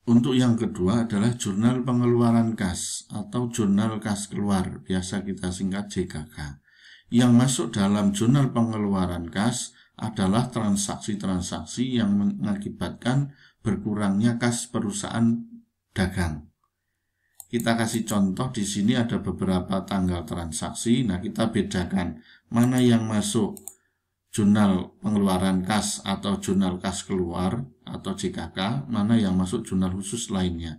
Untuk yang kedua adalah jurnal pengeluaran kas atau jurnal kas keluar, biasa kita singkat JKK. Yang masuk dalam jurnal pengeluaran kas adalah transaksi-transaksi yang mengakibatkan berkurangnya kas perusahaan dagang. Kita kasih contoh di sini ada beberapa tanggal transaksi. Nah, kita bedakan mana yang masuk jurnal pengeluaran kas atau jurnal kas keluar atau JKK, mana yang masuk jurnal khusus lainnya.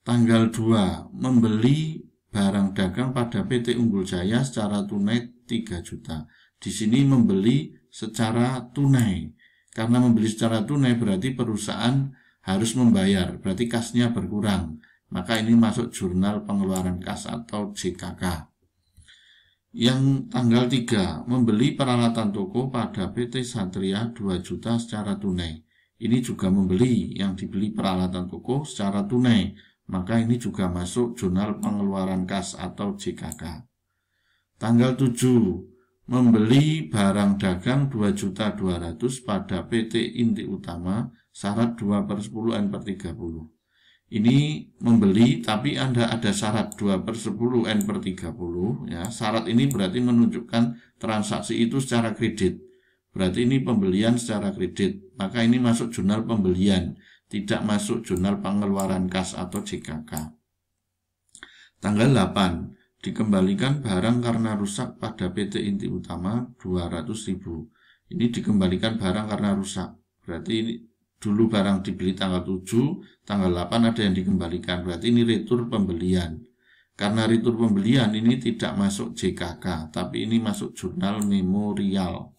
Tanggal 2, membeli barang dagang pada PT Unggul Jaya secara tunai 3 juta. Di sini membeli secara tunai. Karena membeli secara tunai berarti perusahaan harus membayar, berarti kasnya berkurang. Maka ini masuk jurnal pengeluaran kas atau JKK. Yang tanggal 3, membeli peralatan toko pada PT Satria 2 juta secara tunai. Ini juga membeli, yang dibeli peralatan toko secara tunai. Maka ini juga masuk jurnal pengeluaran kas atau JKK. Tanggal 7, membeli barang dagang 2.200.000 pada PT Inti Utama syarat 2/10 N/30. Ini membeli tapi Anda ada syarat 2/10 N/30 ya. Syarat ini berarti menunjukkan transaksi itu secara kredit. Berarti ini pembelian secara kredit. Maka ini masuk jurnal pembelian, tidak masuk jurnal pengeluaran kas atau JKK. Tanggal 8, dikembalikan barang karena rusak pada PT Inti Utama 200.000. Ini dikembalikan barang karena rusak. Berarti ini dulu barang dibeli tanggal 7, tanggal 8 ada yang dikembalikan. Berarti ini retur pembelian. Karena retur pembelian ini tidak masuk JKK, tapi ini masuk jurnal memorial.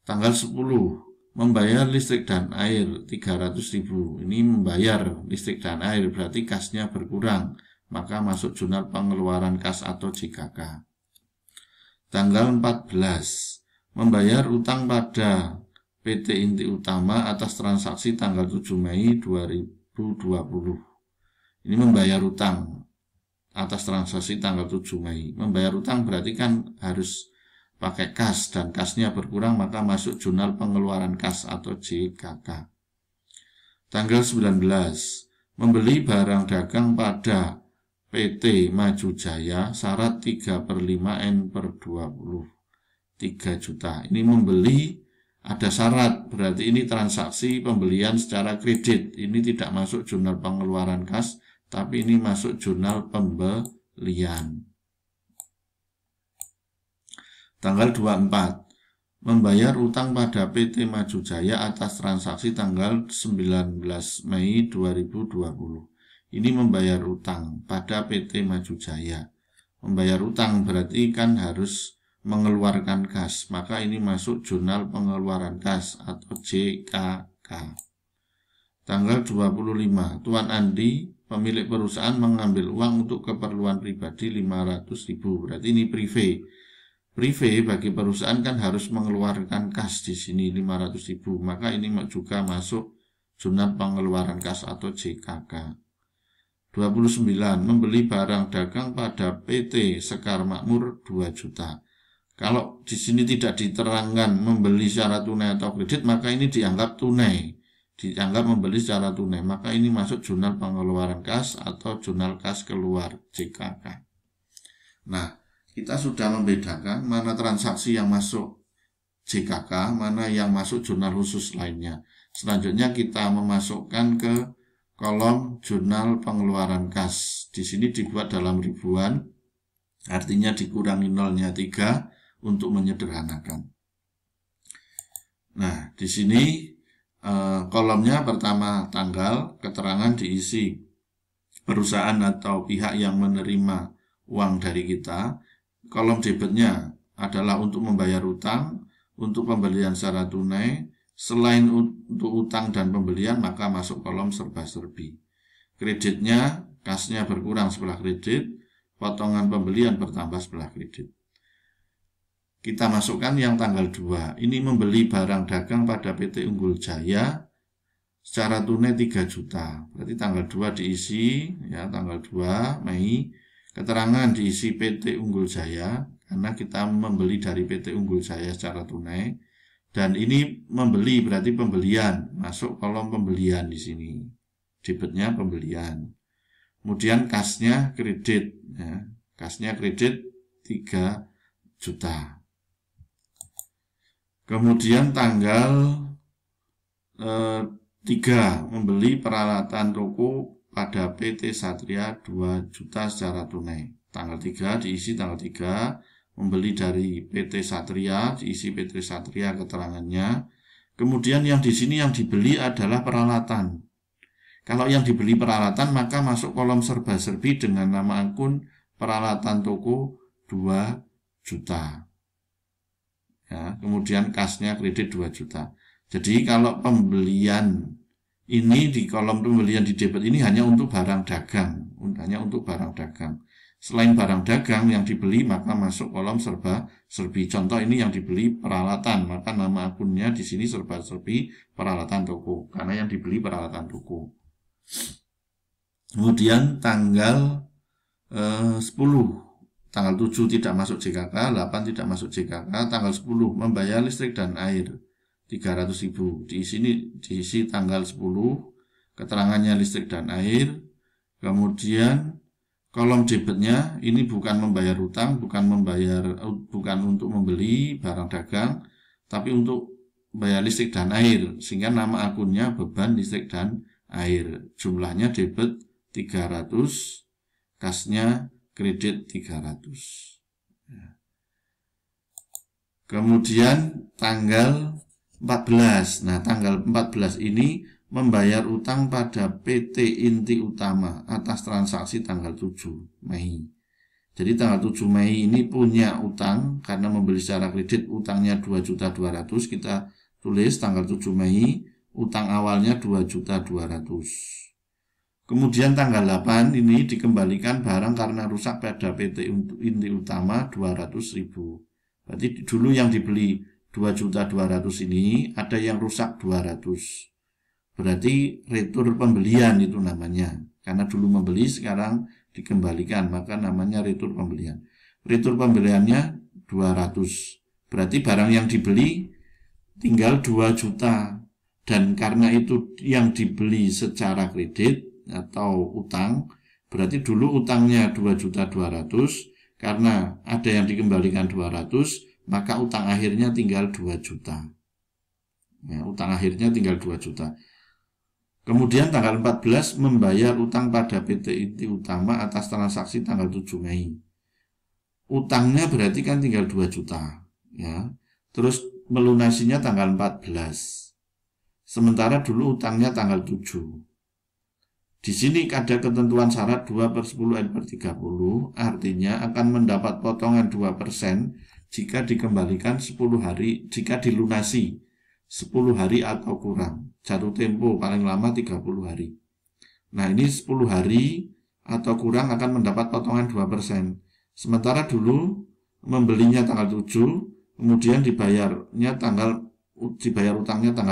Tanggal 10, membayar listrik dan air 300.000. Ini membayar listrik dan air, berarti kasnya berkurang. Maka masuk jurnal pengeluaran kas atau JKK. Tanggal 14, membayar utang pada PT Inti Utama atas transaksi tanggal 7 Mei 2020. Ini membayar utang atas transaksi tanggal 7 Mei. Membayar utang berarti kan harus pakai kas dan kasnya berkurang, maka masuk jurnal pengeluaran kas atau JKK. Tanggal 19, membeli barang dagang pada PT Maju Jaya syarat 3/5 N/20. 3 juta. Ini membeli ada syarat, berarti ini transaksi pembelian secara kredit. Ini tidak masuk jurnal pengeluaran kas, tapi ini masuk jurnal pembelian. Tanggal 24, membayar utang pada PT Maju Jaya atas transaksi tanggal 19 Mei 2020. Ini membayar utang pada PT Maju Jaya. Membayar utang berarti kan harus mengeluarkan kas, maka ini masuk jurnal pengeluaran kas atau JKK. Tanggal 25, Tuan Andi, pemilik perusahaan mengambil uang untuk keperluan pribadi 500.000. Berarti ini prive. Prive bagi perusahaan kan harus mengeluarkan kas di sini 500.000. Maka ini juga masuk jurnal pengeluaran kas atau JKK. 29, membeli barang dagang pada PT Sekar Makmur 2 juta. Kalau di sini tidak diterangkan membeli secara tunai atau kredit, maka ini dianggap tunai. Dianggap membeli secara tunai, maka ini masuk jurnal pengeluaran kas atau jurnal kas keluar JKK. Nah, kita sudah membedakan mana transaksi yang masuk JKK, mana yang masuk jurnal khusus lainnya. Selanjutnya kita memasukkan ke kolom jurnal pengeluaran kas. Di sini dibuat dalam ribuan, artinya dikurangi nolnya 3 untuk menyederhanakan. Nah, di sini kolomnya pertama tanggal, keterangan diisi perusahaan atau pihak yang menerima uang dari kita. Kolom debitnya adalah untuk membayar utang, untuk pembelian secara tunai. Selain untuk utang dan pembelian, maka masuk kolom serba-serbi. Kreditnya, kasnya berkurang sebelah kredit, potongan pembelian bertambah sebelah kredit. Kita masukkan yang tanggal 2. Ini membeli barang dagang pada PT Unggul Jaya secara tunai 3 juta. Berarti tanggal 2 diisi, ya tanggal 2 Mei. Keterangan diisi PT Unggul Jaya, karena kita membeli dari PT Unggul Jaya secara tunai. Dan ini membeli berarti pembelian, masuk kolom pembelian di sini. Debitnya pembelian. Kemudian kasnya kredit, ya. Kasnya kredit 3 juta. Kemudian tanggal 3 membeli peralatan toko pada PT Satria 2 juta secara tunai. Tanggal 3 diisi tanggal 3. Membeli dari PT Satria, diisi PT Satria keterangannya. Kemudian yang di sini yang dibeli adalah peralatan. Kalau yang dibeli peralatan maka masuk kolom serba-serbi dengan nama akun peralatan toko 2 juta. Ya, kemudian kasnya kredit 2 juta. Jadi kalau pembelian ini di kolom pembelian di debit ini hanya untuk barang dagang, hanya untuk barang dagang. Selain barang dagang yang dibeli maka masuk kolom serba-serbi. Contoh ini yang dibeli peralatan, maka nama akunnya di sini serba-serbi peralatan toko karena yang dibeli peralatan toko. Kemudian tanggal 10, tanggal 7 tidak masuk JKK, 8 tidak masuk JKK, tanggal 10 membayar listrik dan air 300.000. Diisi tanggal 10 keterangannya listrik dan air. Kemudian kolom debitnya ini bukan membayar utang, bukan untuk membeli barang dagang, tapi untuk bayar listrik dan air, sehingga nama akunnya beban listrik dan air. Jumlahnya debit 300, kasnya kredit 300. Kemudian tanggal 14. Nah, tanggal 14 ini membayar utang pada PT Inti Utama atas transaksi tanggal 7 Mei. Jadi tanggal 7 Mei ini punya utang karena membeli secara kredit, utangnya 2.200.000. Kita tulis tanggal 7 Mei, utang awalnya 2.200.000. Kemudian tanggal 8 ini dikembalikan barang karena rusak pada PT Inti Utama 200.000. Berarti dulu yang dibeli 2.200.000 ini ada yang rusak 200. Berarti retur pembelian itu namanya. Karena dulu membeli, sekarang dikembalikan, maka namanya retur pembelian. Retur pembeliannya 200. Berarti barang yang dibeli tinggal 2 juta. Dan karena itu yang dibeli secara kredit atau utang, berarti dulu utangnya 2.200.000. Karena ada yang dikembalikan 200, maka utang akhirnya tinggal 2 juta. Ya, utang akhirnya tinggal 2 juta. Kemudian tanggal 14 membayar utang pada PT Inti Utama atas transaksi tanggal 7 Mei. Utangnya berarti kan tinggal 2 juta. Ya. Terus melunasinya tanggal 14. Sementara dulu utangnya tanggal 7. Di sini ada ketentuan syarat 2/10/30, artinya akan mendapat potongan 2% jika dikembalikan 10 hari, jika dilunasi 10 hari atau kurang. Jatuh tempo paling lama 30 hari. Nah, ini 10 hari atau kurang akan mendapat potongan 2%. Sementara dulu membelinya tanggal 7, kemudian dibayar utangnya tanggal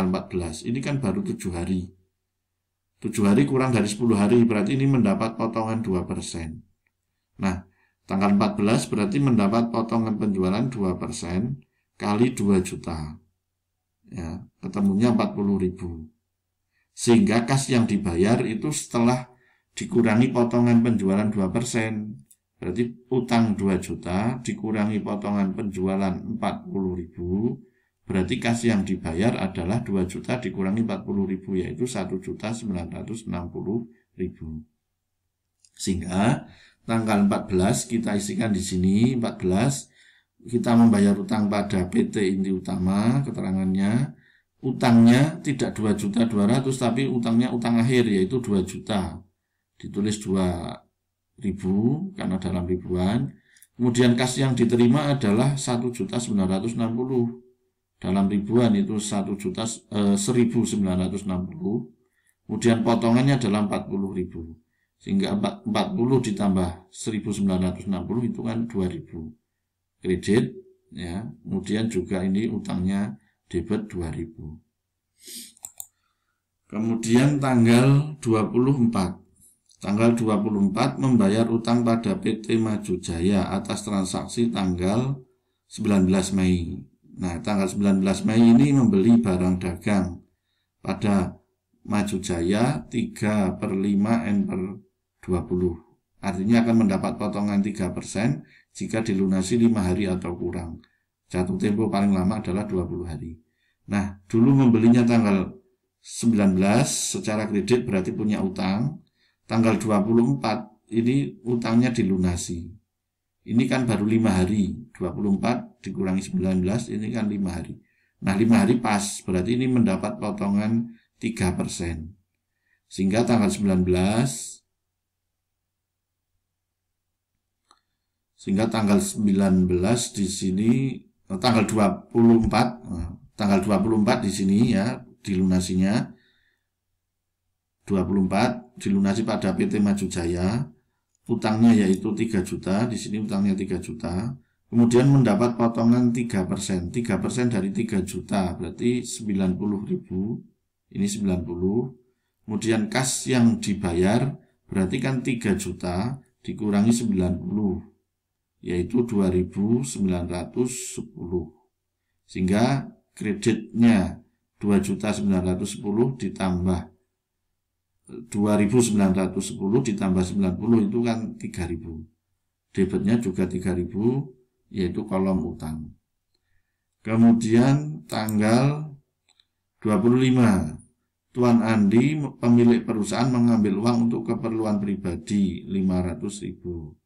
14. Ini kan baru 7 hari. 7 hari kurang dari 10 hari, berarti ini mendapat potongan 2%. Nah, tanggal 14 berarti mendapat potongan penjualan 2% kali 2 juta. Ya, ketemunya 40.000. Sehingga kas yang dibayar itu setelah dikurangi potongan penjualan 2%. Berarti utang 2 juta dikurangi potongan penjualan 40.000. Berarti kas yang dibayar adalah 2 juta dikurangi 40.000, yaitu 1.960.000. Sehingga tanggal 14 kita isikan di sini, 14 kita membayar utang pada PT Inti Utama, keterangannya utangnya tidak 2.200.000 tapi utangnya utang akhir, yaitu 2 juta. Ditulis 2.000 karena dalam ribuan. Kemudian kas yang diterima adalah 1.960. Dalam ribuan itu 1.960. Kemudian potongannya adalah 40.000. Sehingga 40 ditambah 1.960 itu kan 2.000. Kredit, ya. Kemudian juga ini utangnya debit 2.000. Kemudian tanggal 24. Tanggal 24 membayar utang pada PT Maju Jaya atas transaksi tanggal 19 Mei. Nah, tanggal 19 Mei ini membeli barang dagang pada Maju Jaya 3/5 N/20. Artinya akan mendapat potongan 3% jika dilunasi 5 hari atau kurang. Jatuh tempo paling lama adalah 20 hari. Nah, dulu membelinya tanggal 19 secara kredit berarti punya utang. Tanggal 24 ini utangnya dilunasi. Ini kan baru 5 hari, 24 dikurangi 19, ini kan 5 hari. Nah, 5 hari pas, berarti ini mendapat potongan 3%. Sehingga tanggal 19 di sini, tanggal 24 di sini ya, dilunasinya. 24 dilunasi pada PT Maju Jaya. Utangnya yaitu 3 juta, di sini utangnya 3 juta. Kemudian mendapat potongan 3%. 3% dari 3 juta berarti 90.000. Ini 90. Kemudian kas yang dibayar berarti kan 3 juta dikurangi 90, yaitu 2.910. Sehingga kreditnya 2.910 ditambah 2.910 ditambah 90 itu kan 3.000. Debitnya juga 3.000, yaitu kolom utang. Kemudian tanggal 25, Tuan Andi pemilik perusahaan mengambil uang untuk keperluan pribadi 500.000.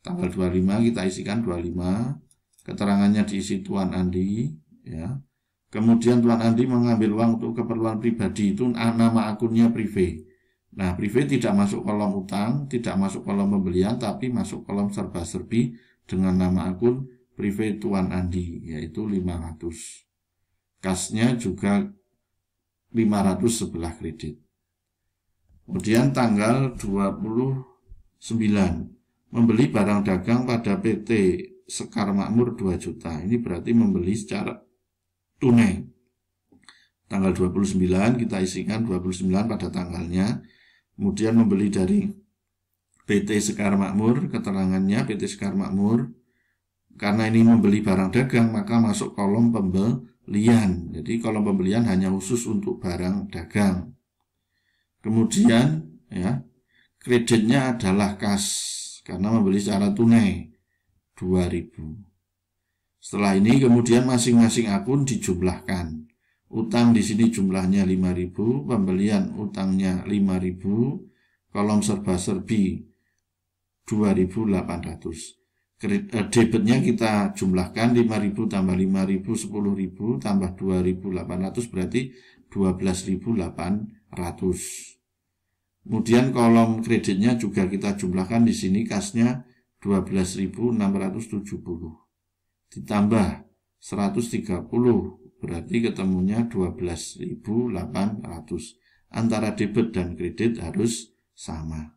Tanggal 25 kita isikan 25, keterangannya diisi Tuan Andi ya. Kemudian Tuan Andi mengambil uang untuk keperluan pribadi, itu nama akunnya privé. Nah, privé tidak masuk kolom utang, tidak masuk kolom pembelian, tapi masuk kolom serba-serbi dengan nama akun privé Tuan Andi, yaitu 500. Kasnya juga 500 sebelah kredit. Kemudian tanggal 29, membeli barang dagang pada PT Sekar Makmur 2 juta. Ini berarti membeli secara tunai. Tanggal 29 kita isikan 29 pada tanggalnya. Kemudian membeli dari PT Sekar Makmur, keterangannya PT Sekar Makmur. Karena ini membeli barang dagang, maka masuk kolom pembelian. Jadi kolom pembelian hanya khusus untuk barang dagang. Kemudian ya, kreditnya adalah kas karena membeli secara tunai 2.000. Setelah ini kemudian masing-masing akun dijumlahkan. Utang di sini jumlahnya 5.000, pembelian utangnya 5.000, kolom serba-serbi 2.800. Debitnya kita jumlahkan 5.000 tambah 5.000, 10.000 tambah 2.800 berarti 12.800. Kemudian kolom kreditnya juga kita jumlahkan, di sini kasnya 12.670 ditambah 130 berarti ketemunya 12.800. Antara debit dan kredit harus sama.